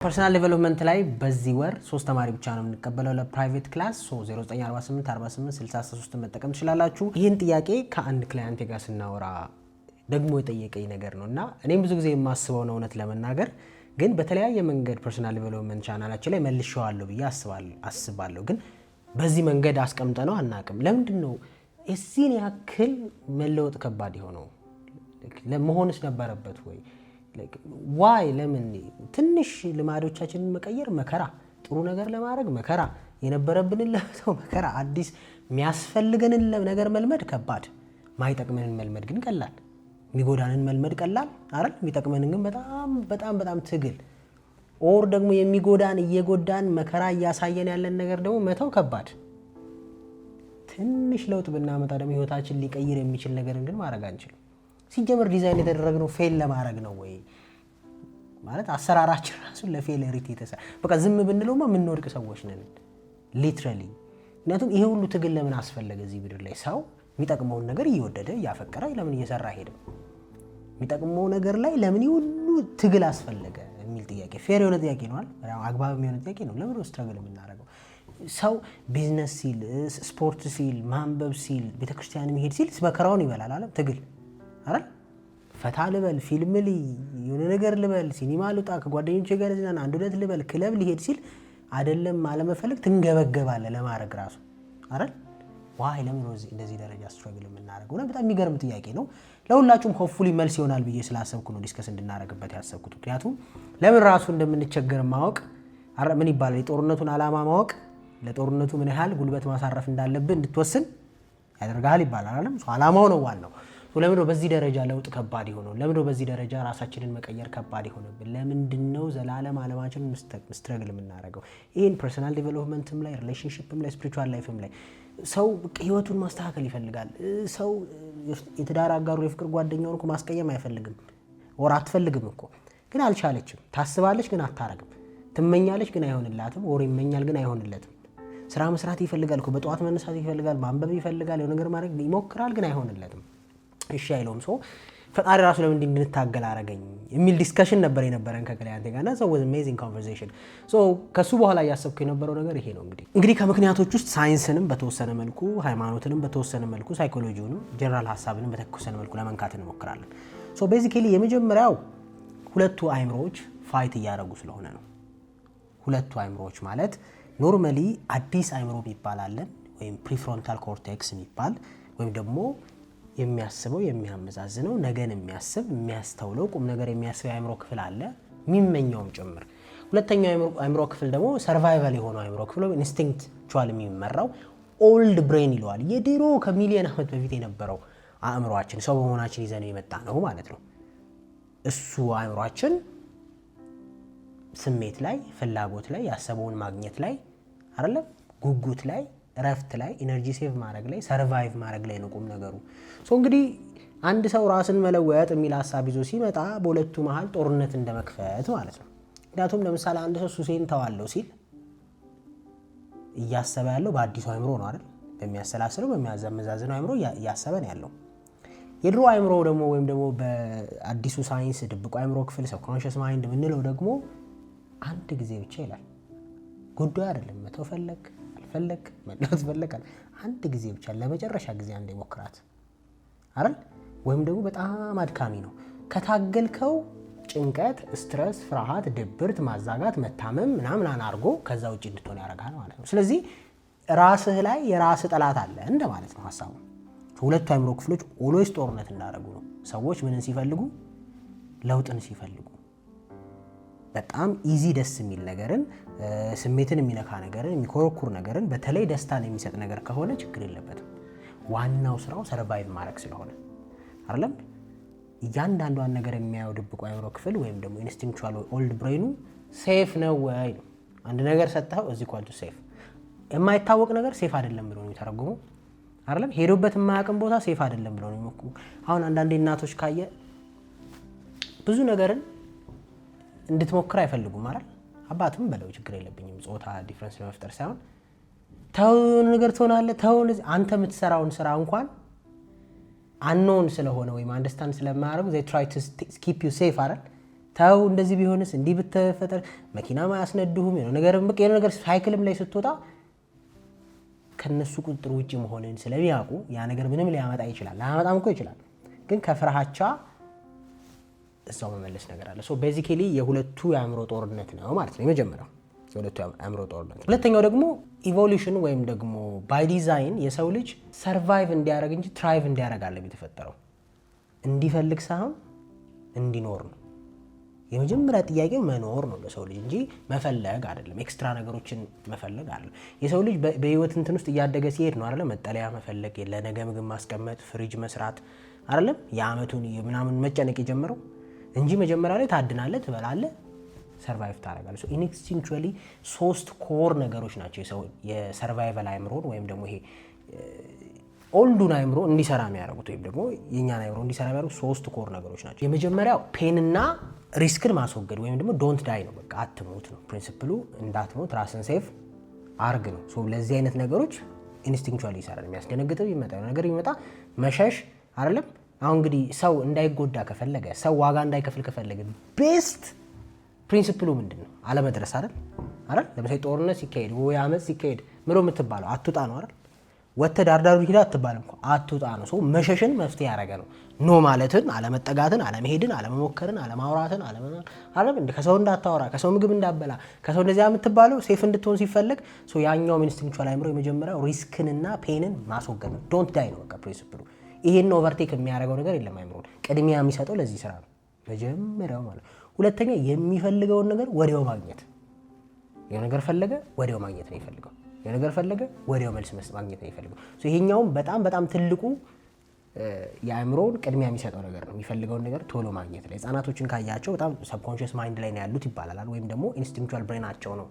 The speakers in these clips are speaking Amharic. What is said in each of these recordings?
ፐርሰናል ዴቨሎፕመንት ላይ በዚህ ወር 3 ተማሪ ብቻ ነው የምንቀበለው ለፕራይቬት ክላስ 09484863 መጠቀም ትችላላችሁ። ይህን ጥያቄ ከአንድ ክላይንት ጋር ስናወራ ደግሞ የጠየቀኝ ነገር ነውና እኔም ብዙ ጊዜ የማስበው ነው እውነት ለመናገር ግን በተለያየ መንገድ ፐርሰናል ዴቨሎፕመንት ቻናላችን ላይ መልሼዋለሁ ብዬ አስባለሁ ግን በዚህ መንገድ አስቀምጠነው አናቅም። ለምንድነው እዚህን ያክል መለወጥ ከባድ የሆነው? ለመሆንስ ነበረበት ወይ? ዋይ ለምን ትንሽ ልማዶቻችንን መቀየር መከራ፣ ጥሩ ነገር ለማድረግ መከራ፣ የነበረብንን ለሰው መከራ፣ አዲስ የሚያስፈልገንን ነገር መልመድ ከባድ፣ ማይጠቅመንን መልመድ ግን ቀላል፣ የሚጎዳንን መልመድ ቀላል አይደል? የሚጠቅመንን ግን በጣም ትግል ኦር ደግሞ የሚጎዳን እየጎዳን መከራ እያሳየን ያለን ነገር ደግሞ መተው ከባድ። ትንሽ ለውጥ ብናመጣ ደግሞ ህይወታችን ሊቀይር የሚችል ነገርን ግን ማድረግ አንችልም። ሲጀመር ዲዛይን የተደረገው ፌል ለማድረግ ነው ወይ ማለት አሰራራችን ራሱ ለፌለሪቲ የተሰራ በቃ ዝም ብንለውማ የምንወድቅ ሰዎች ነን ሊትራሊ። ምክንያቱም ይሄ ሁሉ ትግል ለምን አስፈለገ? እዚህ ምድር ላይ ሰው የሚጠቅመውን ነገር እየወደደ እያፈቀረ ለምን እየሰራ ሄደ? የሚጠቅመው ነገር ላይ ለምን ሁሉ ትግል አስፈለገ የሚል ጥያቄ ፌር የሆነ ጥያቄ ነው አይደል? አግባብ የሆነ ጥያቄ ነው። ለምን ስትራግል የምናደርገው? ሰው ቢዝነስ ሲል፣ ስፖርት ሲል፣ ማንበብ ሲል፣ ቤተክርስቲያን መሄድ ሲል መከራውን ይበላል አይደል? ትግል አይደል? ፈታ ልበል፣ ፊልም የሆነ ነገር ልበል፣ ሲኒማ ልውጣ፣ ከጓደኞቼ ጋር ዝናና አንድ ሁለት ልበል፣ ክለብ ሊሄድ ሲል አይደለም አለመፈለግ ትንገበገባለህ ለማድረግ ራሱ አይደል? ዋይ ለምን እንደዚህ ደረጃ ስትራግል የምናደርገው? እና በጣም የሚገርም ጥያቄ ነው። ለሁላችሁም ሆፕፉሊ መልስ ይሆናል ብዬ ስላሰብኩ ነው ዲስከስ እንድናደርግበት ያሰብኩት። ምክንያቱም ለምን ራሱ እንደምንቸገር ማወቅ ምን ይባላል የጦርነቱን ዓላማ ማወቅ ለጦርነቱ ምን ያህል ጉልበት ማሳረፍ እንዳለብን እንድትወስን ያደርጋል ይባላል አይደል? ዓላማው ነው ዋናው። ለምንድነው በዚህ ደረጃ ለውጥ ከባድ የሆነው? ለምንድነው በዚህ ደረጃ ራሳችንን መቀየር ከባድ የሆነብን? ለምንድነው ዘላለም ዓለማችንን ስትራግል የምናደርገው? ይሄን ፐርሰናል ዴቨሎፕመንትም ላይ ሪሌሽንሺፕም ላይ ስፒሪቹዋል ላይፍም ላይ ሰው ህይወቱን ማስተካከል ይፈልጋል። ሰው የትዳር አጋሩ የፍቅር ጓደኛውን እኮ ማስቀየም አይፈልግም ወር አትፈልግም እኮ ግን አልቻለችም። ታስባለች ግን አታረግም። ትመኛለች ግን አይሆንላትም። ወር ይመኛል ግን አይሆንለትም። ስራ መስራት ይፈልጋል እኮ በጠዋት መነሳት ይፈልጋል፣ ማንበብ ይፈልጋል፣ የሆነ ነገር ማድረግ ይሞክራል ግን አይሆንለትም። እሺ አይለውም። ሰው ፈጣሪ ራሱ ለምን እንድንታገል አረገኝ የሚል ዲስከሽን ነበር የነበረን ከክላይንት ጋር እና was amazing conversation። ከሱ በኋላ ያሰብኩ የነበረው ነገር ይሄ ነው። እንግዲህ ከምክንያቶች ውስጥ ሳይንስንም በተወሰነ መልኩ፣ ሃይማኖትንም በተወሰነ መልኩ፣ ሳይኮሎጂውንም ጀነራል ሐሳብንም በተወሰነ መልኩ ለመንካት እንሞክራለን። ቤዚካሊ የመጀመሪያው ሁለቱ አይምሮዎች ፋይት እያደረጉ ስለሆነ ነው። ሁለቱ አይምሮዎች ማለት ኖርማሊ አዲስ አይምሮ ይባላልን ወይም ፕሪፍሮንታል ኮርቴክስ የሚባል ወይም ደግሞ የሚያስበው የሚያመዛዝነው ነገን የሚያስብ የሚያስተውለው ቁም ነገር የሚያስብ የአይምሮ ክፍል አለ የሚመኘውም ጭምር። ሁለተኛው አይምሮ ክፍል ደግሞ ሰርቫይቫል የሆነው አይምሮ ክፍል ወይ ኢንስቲንክቹዋል የሚመራው ኦልድ ብሬን ይለዋል። የድሮ ከሚሊዮን ዓመት በፊት የነበረው አእምሮአችን ሰው በመሆናችን ይዘነው የመጣ ነው ማለት ነው። እሱ አእምሮአችን ስሜት ላይ፣ ፍላጎት ላይ፣ ያሰበውን ማግኘት ላይ አይደለም ጉጉት ላይ፣ ረፍት ላይ፣ ኢነርጂ ሴቭ ማድረግ ላይ፣ ሰርቫይቭ ማድረግ ላይ ነው ቁም ነገሩ። እንግዲህ አንድ ሰው ራስን መለወጥ የሚል ሀሳብ ይዞ ሲመጣ በሁለቱ መሃል ጦርነት እንደመክፈት ማለት ነው። ምክንያቱም ለምሳሌ አንድ ሰው ሱሴን ተዋለው ሲል እያሰበ ያለው በአዲሱ አይምሮ ነው አይደል? በሚያሰላስለው በሚያዘመዛዝነው አይምሮ እያሰበ ነው ያለው። የድሮ አይምሮ ደግሞ ወይም ደግሞ በአዲሱ ሳይንስ ድብቁ አይምሮ ክፍል ሰብኮንሺየስ ማይንድ የምንለው ደግሞ አንድ ጊዜ ብቻ ይላል። ጉዳዩ አይደለም መተው ፈለግ አልፈለግ መለወጥ ፈለጋል አንድ ጊዜ ብቻ ለመጨረሻ ጊዜ አንዴ ሞክራት አይደል? ወይም ደግሞ በጣም አድካሚ ነው ከታገልከው ጭንቀት፣ ስትረስ፣ ፍርሃት፣ ድብርት፣ ማዛጋት፣ መታመም ምናምን አድርጎ ከዛ ውጪ እንድትሆን ያደርጋል ማለት ነው። ስለዚህ ራስህ ላይ የራስህ ጠላት አለ እንደማለት ነው ሐሳቡ። ሁለቱ አይምሮ ክፍሎች ኦልዌይስ ጦርነት እንዳደረጉ ነው። ሰዎች ምንን ሲፈልጉ? ለውጥን ሲፈልጉ በጣም ኢዚ ደስ የሚል ነገርን፣ ስሜትን የሚነካ ነገርን፣ የሚኮረኩር ነገርን፣ በተለይ ደስታን የሚሰጥ ነገር ከሆነ ችግር የለበትም። ዋናው ስራው ሰርቫይቭ ማድረግ ስለሆነ አይደለም። እያንዳንዷን ነገር የሚያየው ድብቁ አይምሮ ክፍል ወይም ደግሞ ኢንስቲንክቹዋል ኦልድ ብሬኑ ሴፍ ነው ወይ ነው። አንድ ነገር ሰጥተው እዚህ ኳንቱ ሴፍ የማይታወቅ ነገር ሴፍ አይደለም ብሎ ነው የሚተረጉመው አይደለም። ሄዶበት የማያውቅም ቦታ ሴፍ አይደለም ብሎ ነው የሚሞክሩ። አሁን አንዳንድ እናቶች ካየ ብዙ ነገርን እንድትሞክር አይፈልጉም አይደል? አባትም በለው ችግር የለብኝም ጾታ ዲፈረንስ ለመፍጠር ሳይሆን ተው ነገር ትሆናለህ ተው አንተ የምትሰራውን ስራ እንኳን unknown ስለሆነ ወይም አንደርስታንድ ስለማያደርጉ they try to keep you safe አይደል? ታው እንደዚህ ቢሆንስ እንዲህ ብትፈጠር መኪናም አያስነዱህም የሆነ ነገር ሳይክልም ላይ ስትወጣ ከነሱ ቁጥጥር ውጪ መሆንን ስለሚያውቁ ያ ነገር ምንም ሊያመጣ ይችላል ላያመጣም እኮ ይችላል ግን ከፍርሃቻ እዛው መመለስ ነገር አለ ሶ ቤዚካሊ የሁለቱ የአእምሮ ጦርነት ነው ማለት ነው የመጀመሪያው የሁለቱ የአእምሮ ጦርነት ሁለተኛው ደግሞ ኢቮሉሽን ወይም ደግሞ ባይ ዲዛይን የሰው ልጅ ሰርቫይቭ እንዲያደርግ እንጂ ትራይቭ እንዲያደርግ አይደለም የተፈጠረው እንዲፈልግ ሳይሆን እንዲኖር ነው የመጀመሪያ ጥያቄው መኖር ነው ለሰው ልጅ እንጂ መፈለግ አይደለም ኤክስትራ ነገሮችን መፈለግ አይደለም የሰው ልጅ በህይወት እንትን ውስጥ እያደገ ሲሄድ ነው አይደል መጠለያ መፈለግ ለነገ ምግብ ማስቀመጥ ፍሪጅ መስራት አይደለም የአመቱን ምናምን መጨነቅ የጀመረው እንጂ መጀመሪያ ላይ ታድናለህ ትበላለህ ሰርቫይቭ ታደርጋለህ ሶ ኢንስቲንክቹዋሊ ሶስት ኮር ነገሮች ናቸው የሰው የሰርቫይቫል አእምሮን ወይም ደግሞ ይሄ ኦልዱን አእምሮ እንዲሰራ የሚያደርጉት ወይም ደግሞ የኛን አእምሮ እንዲሰራ የሚያደርጉት ሶስት ኮር ነገሮች ናቸው የመጀመሪያው ፔንና ሪስክን ማስወገድ ወይም ደግሞ ዶንት ዳይ ነው በቃ አትሞት ነው ፕሪንሲፕሉ እንዳትሞት ራስን ሴፍ አርግ ነው ሶ ለዚህ አይነት ነገሮች ኢንስቲንክቹዋሊ ይሰራል የሚያስደነግጥ ቢመጣ ነገር ቢመጣ መሸሽ አይደለም አሁን እንግዲህ ሰው እንዳይጎዳ ከፈለገ ሰው ዋጋ እንዳይከፍል ከፈለገ ቤስት ፕሪንሲፕሉ ምንድነው አለመድረስ አይደል ለምሳሌ ጦርነት ሲካሄድ ወይ አመጽ ሲካሄድ ምሮ የምትባለው አትውጣ ነው አይደል ወተ ዳርዳሩ ሂዳ አትባልም እኮ አትውጣ ነው ሰው መሸሽን መፍትሄ ያደረገ ነው ኖ ማለትን አለመጠጋትን አለመሄድን አለመሞከርን አለማውራትን አለም እንደ ከሰው እንዳታወራ ከሰው ምግብ እንዳበላ ከሰው እንደዚያ የምትባለው ሴፍ እንድትሆን ሲፈልግ ሶ ያኛው ኢንስቲንክቹዋል አእምሮ የመጀመሪያው ሪስክንና ፔንን ማስወገድ ነው ዶንት ዳይ ነው በቃ ፕሪንሲፕሉ ይሄን ኦቨርቴክ የሚያደርገው ነገር የለም አይምሮ ቅድሚያ የሚሰጠው ለዚህ ስራ ነው መጀመሪያው ማለት ሁለተኛ የሚፈልገውን ነገር ወዲያው ማግኘት የሆነ ነገር ፈለገ ወዲያው ማግኘት ነው ይፈልገው የሆነ ነገር ፈለገ ወዲያው መልስ ማግኘት ነው ይፈልገው ሶ ይሄኛው በጣም ትልቁ የአእምሮን ቅድሚያ የሚሰጠው ነገር ነው የሚፈልገውን ነገር ቶሎ ማግኘት ላይ ህፃናቶችን ካያቸው በጣም ሰብኮንሺየስ ማይንድ ላይ ነው ያሉት ይባላል ወይም ደግሞ ኢንስቲንክቹዋል ብሬናቸው ነው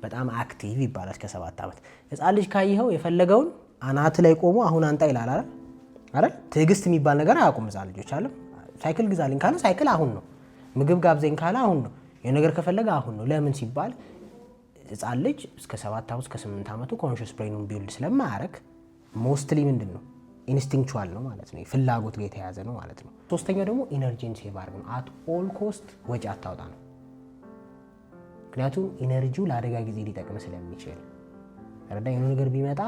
በጣም አክቲቭ ይባላል እስከ 7 ዓመት ህፃን ልጅ ካየኸው የፈለገውን አናት ላይ ቆሞ አሁን አንጣ ይላል አይደል ትዕግስት የሚባል ነገር አያውቁም ህፃን ልጆች አለ ሳይክል ግዛልኝ ካለ ሳይክል አሁን ነው ምግብ ጋብዘኝ ካለ አሁን ነው የነገር ከፈለገ አሁን ነው ለምን ሲባል ህፃን ልጅ እስከ 7 ዓመት እስከ 8 ዓመቱ ኮንሺየስ ብሬኑን ቢልድ ስለማያረግ ሞስትሊ ምንድነው ኢንስቲንክቹዋል ነው ማለት ነው ፍላጎት ጋር የተያዘ ነው ማለት ነው ሶስተኛው ደግሞ ኢነርጂን ሴቭ አድርግ ነው አት ኦል ኮስት ወጪ አታውጣ ነው ምክንያቱም ኢነርጂው ለአደጋ ጊዜ ሊጠቅም ስለሚችል ረዳ የሆነ ነገር ቢመጣ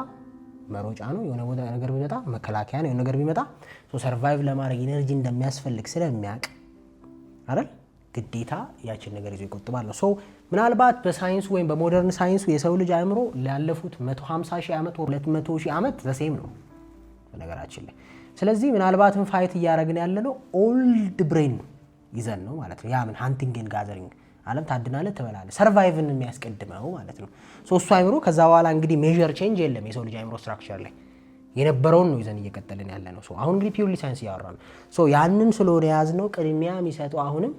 መሮጫ ነው የሆነ ነገር ቢመጣ መከላከያ ነው የሆነ ነገር ቢመጣ ሶ ሰርቫይቭ ለማድረግ ኢነርጂ እንደሚያስፈልግ ስለሚያውቅ አይደል ግዴታ ያችን ነገር ይዞ ይቆጥባል ነው ሶ ምናልባት በሳይንሱ ወይም በሞደርን ሳይንሱ የሰው ልጅ አእምሮ ላለፉት 150 ሺህ ዓመት ወር 200 ሺህ ዓመት ዘሴም ነው በነገራችን ላይ ስለዚህ ምናልባትም ፋይት እያደረግን ያለነው ኦልድ ብሬን ይዘን ነው ማለት ነው ያ ምን ሃንቲንግ ኤንድ ጋዘሪንግ ዓለም ታድናለህ ትበላለህ ሰርቫይቭን የሚያስቀድመው ማለት ነው ሶ እሱ አእምሮ ከዛ በኋላ እንግዲህ ሜዠር ቼንጅ የለም የሰው ልጅ አእምሮ ስትራክቸር ላይ የነበረውን ነው ይዘን እየቀጠልን ያለ ነው ሶ አሁን እንግዲህ ፒውርሊ ሳይንስ ያወራን ሶ ያንን ስለሆነ ያዝነው ቅድሚያ የሚሰጠው አሁንም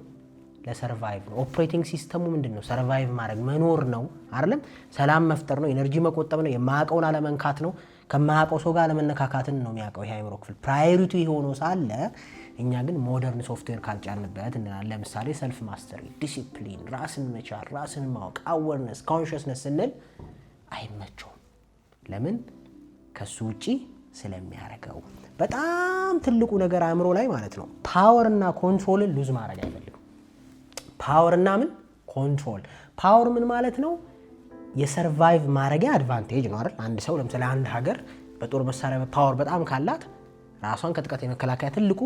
ለሰርቫይቭ ነው ኦፕሬቲንግ ሲስተሙ ምንድነው ሰርቫይቭ ማድረግ መኖር ነው አይደለም ሰላም መፍጠር ነው ኤነርጂ መቆጠብ ነው የማያውቀውን አለመንካት ነው ከማያውቀው ሰው ጋር ለመነካካትን ነው የሚያውቀው ይሄ አእምሮ ክፍል ፕራዮሪቲ ሆኖ ሳለ እኛ ግን ሞደርን ሶፍትዌር ካልጫንበት እንላለን ለምሳሌ ሰልፍ ማስተሪ ዲሲፕሊን ራስን መቻል ራስን ማወቅ አዌርነስ ኮንሺየስነስ ስንል አይመቸውም ለምን ከሱ ውጪ ስለሚያረጋው በጣም ትልቁ ነገር አእምሮ ላይ ማለት ነው ፓወር እና ኮንትሮልን ሉዝ ማድረግ አይፈልግም ፓወር እና ምን ኮንትሮል ፓወር ምን ማለት ነው የሰርቫይቭ ማድረጊያ አድቫንቴጅ ነው አይደል አንድ ሰው ለምሳሌ አንድ ሀገር በጦር መሳሪያ ፓወር በጣም ካላት ራሷን ከጥቃት የመከላከያ ትልቁ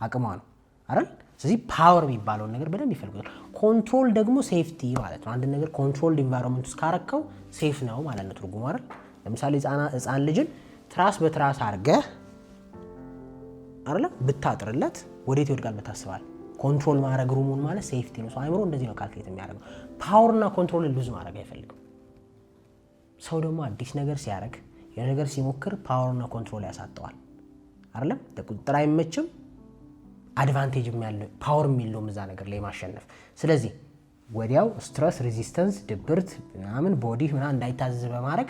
አቅሟ ነው አይደል ስለዚህ ፓወር የሚባለው ነገር በደንብ ይፈልጋል ኮንትሮል ደግሞ ሴፍቲ ማለት ነው አንድ ነገር ኮንትሮልድ ኢንቫይሮንመንት ውስጥ ካረከው ሴፍ ነው ማለት ነው ትርጉሙ አይደል ለምሳሌ ህፃን ልጅን ትራስ በትራስ አርገህ አይደል ብታጥርለት ወዴት ይወድቃል በታስባል ኮንትሮል ማድረግ ሩሙን ማለት ሴፍቲ ነው አእምሮ እንደዚህ ነው ካልኩሌት የሚያደርገው ፓወር እና ኮንትሮል ሉዝ ማድረግ አይፈልግም ሰው ደግሞ አዲስ ነገር ሲያደርግ የነገር ሲሞክር ፓወር እና ኮንትሮል ያሳጠዋል አይደል ለቁጥጥር አይመችም አድቫንቴጅም ያለው ፓወር የሚለው እዛ ነገር ላይ ማሸነፍ ስለዚህ ወዲያው ስትረስ ሬዚስታንስ ድብርት ምናምን ቦዲ ምናምን እንዳይታዘዝ በማድረግ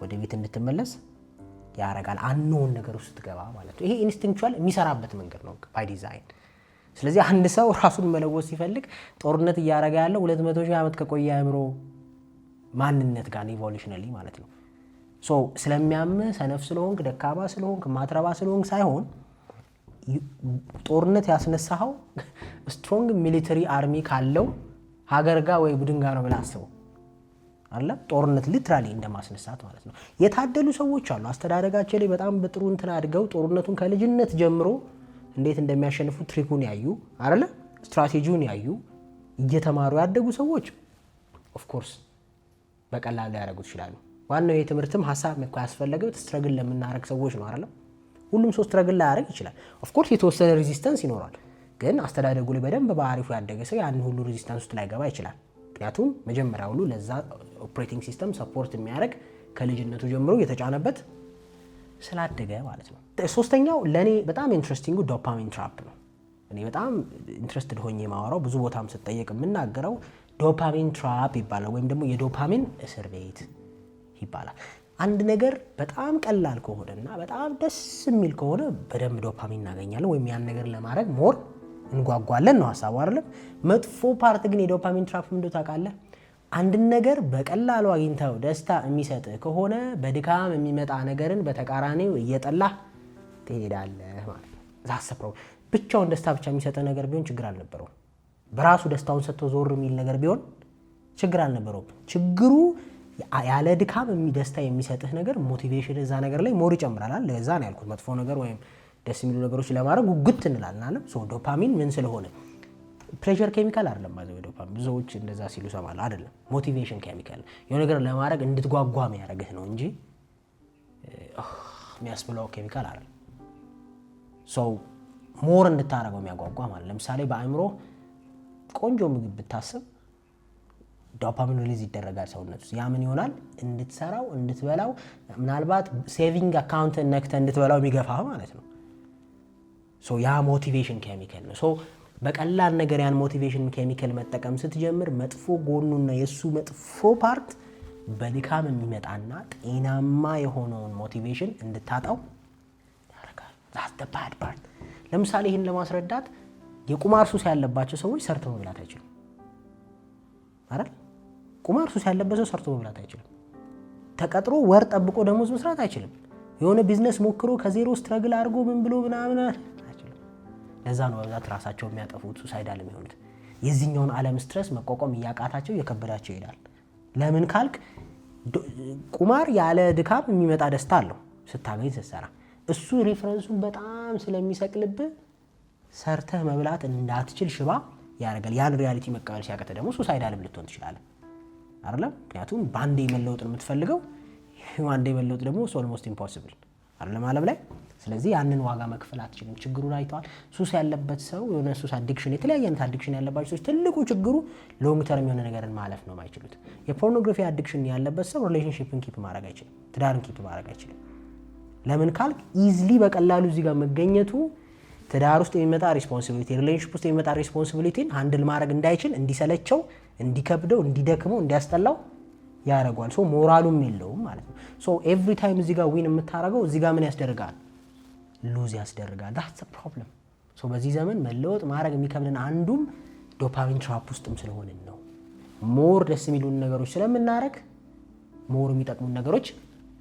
ወደ ቤት እንድትመለስ ያረጋል አንኖን ነገር ውስጥ ገባ ማለት ነው ይሄ ኢንስቲንክቹዋል የሚሰራበት መንገድ ነው ባይ ዲዛይን ስለዚህ አንድ ሰው ራሱን መለወጥ ሲፈልግ ጦርነት እያረጋ ያለው 200 ሺህ ዓመት ከቆየ አእምሮ ማንነት ጋር ኢቮሉሽናሊ ማለት ነው ሶ ስለሚያም ሰነፍ ስለሆንክ ደካማ ስለሆንክ ማትረባ ስለሆንክ ሳይሆን ጦርነት ያስነሳው ስትሮንግ ሚሊተሪ አርሚ ካለው ሀገር ጋር ወይ ቡድን ጋር ነው ብለህ አስበው አይደል? ጦርነት ሊትራሊ እንደማስነሳት ማለት ነው። የታደሉ ሰዎች አሉ አስተዳደጋቸው ላይ በጣም በጥሩ እንትን አድገው ጦርነቱን ከልጅነት ጀምሮ እንዴት እንደሚያሸንፉ ትሪኩን ያዩ አይደል? ስትራቴጂውን ያዩ እየተማሩ ያደጉ ሰዎች ኦፍ ኮርስ በቀላሉ ያደርጉት ይችላሉ። ዋናው የትምህርትም ሐሳብ መጥቶ ያስፈልገው ስትራግል ለምናረግ ሰዎች ነው አይደል? ሁሉም ሰው ስትራግል ላያደርግ ይችላል። ኦፍ ኮርስ የተወሰነ ሬዚስታንስ ይኖራል። ግን አስተዳደጉ ላይ በደንብ በአሪፉ ያደገ ሰው ያን ሁሉ ሬዚስታንስ ውስጥ ላይገባ ይችላል። ምክንያቱም መጀመሪያ ሁሉ ለዛ ኦፕሬቲንግ ሲስተም ሰፖርት የሚያደርግ ከልጅነቱ ጀምሮ የተጫነበት ስላደገ ማለት ነው። ሶስተኛው ለኔ በጣም ኢንትረስቲንጉ ዶፓሚን ትራፕ ነው። እኔ በጣም ኢንትረስትድ ሆኜ የማወራው ብዙ ቦታም ስጠየቅ የምናገረው ዶፓሚን ትራፕ ይባላል፣ ወይም ደግሞ የዶፓሚን እስር ቤት ይባላል። አንድ ነገር በጣም ቀላል ከሆነና በጣም ደስ የሚል ከሆነ በደንብ ዶፓሚን እናገኛለን፣ ወይም ያን ነገር ለማድረግ ሞር እንጓጓለን ነው ሐሳቡ አይደለም። መጥፎ ፓርት ግን የዶፓሚን ትራፕ ምንድነው ታውቃለህ? አንድን ነገር በቀላሉ አግኝተው ደስታ የሚሰጥ ከሆነ በድካም የሚመጣ ነገርን በተቃራኒው እየጠላህ ትሄዳለህ ማለት ነው። ዛሰፕሮ ብቻውን ደስታ ብቻ የሚሰጥ ነገር ቢሆን ችግር አልነበረውም። በራሱ ደስታውን ሰጥቶ ዞር የሚል ነገር ቢሆን ችግር አልነበረውም። ችግሩ ያለ ድካም ደስታ የሚሰጥህ ነገር ሞቲቬሽን እዛ ነገር ላይ ሞር ይጨምራል። ለዛ ነው ያልኩት መጥፎ ነገር ወይም ደስ የሚሉ ነገሮች ለማድረግ ጉጉት እንላለን አይደል? ሶ ዶፓሚን ምን ስለሆነ ፕሬሸር ኬሚካል አይደለም ማለት ነው። ዶፓሚን ብዙዎች እንደዛ ሲሉ ሰማለሁ። አይደለም፣ ሞቲቬሽን ኬሚካል የሆነ ነገር ለማድረግ እንድትጓጓ የሚያደርግህ ነው እንጂ የሚያስብለው ኬሚካል አይደለም። ሶ ሞር እንድታረገው የሚያጓጓ ማለት ለምሳሌ በአእምሮ ቆንጆ ምግብ ብታስብ ዶፓሚን ሪሊዝ ይደረጋል ሰውነት ውስጥ። ያ ምን ይሆናል? እንድትሰራው እንድትበላው፣ ምናልባት ሴቪንግ አካውንት ነክተ እንድትበላው የሚገፋህ ማለት ነው። ሶ ያ ሞቲቬሽን ኬሚካል ነው። ሶ በቀላል ነገር ያን ሞቲቬሽን ኬሚካል መጠቀም ስትጀምር መጥፎ ጎኑና የሱ መጥፎ ፓርት በድካም የሚመጣና ጤናማ የሆነውን ሞቲቬሽን እንድታጣው ያደርጋል። that's the bad part። ለምሳሌ ይህን ለማስረዳት የቁማር ሱስ ያለባቸው ሰዎች ሰርተው መብላት አይችሉም አይደል? ቁማር ሱስ ያለበት ሰው ሰርቶ መብላት አይችልም። ተቀጥሮ ወር ጠብቆ ደሞዝ መስራት አይችልም። የሆነ ቢዝነስ ሞክሮ ከዜሮ ስትራግል አድርጎ ምን ብሎ ምናምን አይችልም። ለዛ ነው በብዛት ራሳቸው የሚያጠፉት፣ ሱሳይዳል የሚሆኑት። የዚህኛውን ዓለም ስትረስ መቋቋም እያቃታቸው እየከበዳቸው ይሄዳል። ለምን ካልክ ቁማር ያለ ድካም የሚመጣ ደስታ አለው ስታገኝ ስትሰራ። እሱ ሪፈረንሱን በጣም ስለሚሰቅልብህ ሰርተህ መብላት እንዳትችል ሽባ ያደርጋል። ያን ሪያሊቲ መቀበል ሲያቀተ ደግሞ ሱሳይዳልም ልትሆን ትችላለህ አይደለም? ምክንያቱም ባንዴ መለወጥ ነው የምትፈልገው። ባንዴ መለወጥ ደግሞ ኦልሞስት ኢምፖሲብል አይደለም ዓለም ላይ። ስለዚህ ያንን ዋጋ መክፈል አትችልም። ችግሩን አይተዋል። ሱስ ያለበት ሰው የሆነ ሱስ አዲክሽን፣ የተለያየ አይነት አዲክሽን ያለባቸው ሰዎች ትልቁ ችግሩ ሎንግ ተርም የሆነ ነገርን ማለፍ ነው የማይችሉት። የፖርኖግራፊ አዲክሽን ያለበት ሰው ሪሌሽንሺፕን ኪፕ ማድረግ አይችልም፣ ትዳርን ኪፕ ማድረግ አይችልም። ለምን ካልክ ኢዝሊ በቀላሉ እዚህ ጋር መገኘቱ ትዳር ውስጥ የሚመጣ ሪስፖንሲቢሊቲ፣ ሪሌሽንሺፕ ውስጥ የሚመጣ ሪስፖንሲቢሊቲን ሃንድል ማድረግ እንዳይችል፣ እንዲሰለቸው፣ እንዲከብደው፣ እንዲደክመው፣ እንዲያስጠላው ያደርገዋል። ሶ ሞራሉም የለውም ማለት ነው። ሶ ኤቭሪ ታይም እዚህ ጋር ዊን የምታደርገው እዚህ ጋር ምን ያስደርጋል? ሉዝ ያስደርጋል። that's a problem። ሶ በዚህ ዘመን መለወጥ ማድረግ የሚከብድን አንዱም ዶፓሚን ትራፕ ውስጥም ስለሆንን ነው። ሞር ደስ የሚሉን ነገሮች ስለምናደርግ ሞር የሚጠቅሙን ነገሮች